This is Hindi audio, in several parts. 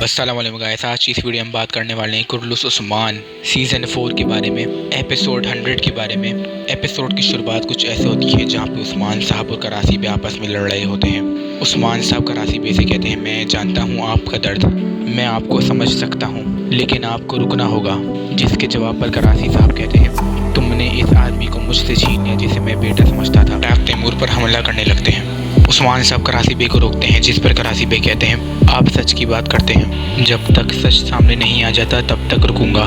अस्सलाम वालेकुम गाइस, आज की इस वीडियो में बात करने वाले हैं कुर्लुस उस्मान सीज़न 4 के बारे में, एपिसोड 100 के बारे में। एपिसोड की शुरुआत कुछ ऐसे होती है जहाँ पे उस्मान साहब और करासी बे आपस में लड़ रहे होते हैं। उस्मान साहब करासी बे से कहते हैं, मैं जानता हूँ आपका दर्द, मैं आपको समझ सकता हूँ, लेकिन आपको रुकना होगा। जिसके जवाब पर करासी साहब कहते हैं, तुमने इस आदमी को मुझसे छीन लिया जिसे मैं बेटा समझता था। आप तैमूर पर हमला करने लगते हैं। उस्मान साहब करासी बे को रोकते हैं, जिस पर करासी बे कहते हैं, आप सच की बात करते हैं, जब तक सच सामने नहीं आ जाता तब तक रुकूंगा।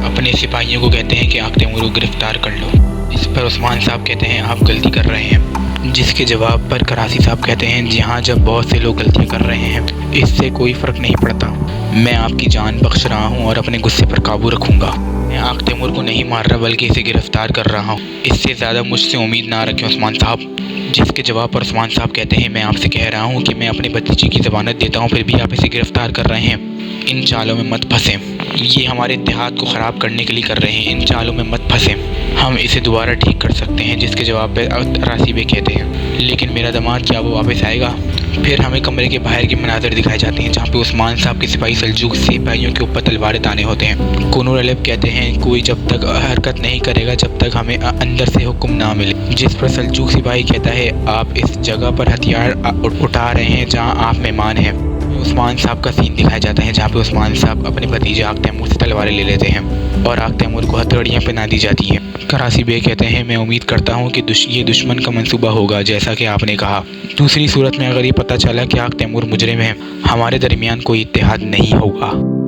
अपने सिपाहियों को कहते हैं कि आग तैमूर को गिरफ्तार कर लो। इस पर उस्मान साहब कहते हैं, आप गलती कर रहे हैं। जिसके जवाब पर करासी साहब कहते हैं, जी हाँ, जब बहुत से लोग गलतियाँ कर रहे हैं इससे कोई फ़र्क नहीं पड़ता। मैं आपकी जान बख्श रहा हूँ और अपने गुस्से पर काबू रखूँगा। मैं आग तैमूर को नहीं मार रहा बल्कि इसे गिरफ्तार कर रहा हूँ। इससे ज़्यादा मुझसे उम्मीद ना रखें उस्मान साहब। जिसके जवाब पर उस्मान साहब कहते हैं, मैं आपसे कह रहा हूँ कि मैं अपने भतीजे की ज़मानत देता हूँ, फिर भी आप इसे गिरफ्तार कर रहे हैं। इन चालों में मत फंसें, ये हमारे इत्तेहाद को ख़राब करने के लिए कर रहे हैं। इन चालों में मत फंसें, हम इसे दोबारा ठीक कर सकते हैं। जिसके जवाब पर करासी बे कहते हैं, लेकिन मेरा दामाद क्या वो वापस आएगा? फिर हमें कमरे के बाहर के मनाज़र दिखाए जाते हैं जहाँ पे उस्मान साहब के सिपाही सल्जूक सिपाहियों के ऊपर तलवारें ताने होते हैं। कुनूर अलैब कहते हैं, कोई जब तक हरकत नहीं करेगा जब तक हमें अंदर से हुक्म ना मिले। जिस पर सल्जूक सिपाही कहता है, आप इस जगह पर हथियार उठा रहे हैं जहाँ आप मेहमान हैं। उस्मान साहब का सीन दिखाया जाता है जहाँ पे उस्मान साहब अपने भतीजे आग तैमूर से तलवारें ले लेते हैं और आग तैमूर को हथकड़ियाँ पहना दी जाती हैं। करासी बे कहते हैं, मैं उम्मीद करता हूँ कि ये दुश्मन का मंसूबा होगा जैसा कि आपने कहा। दूसरी सूरत में अगर ये पता चला कि आग तैमूर मुजरिम है, हमारे दरमियान कोई इत्तेहाद नहीं होगा।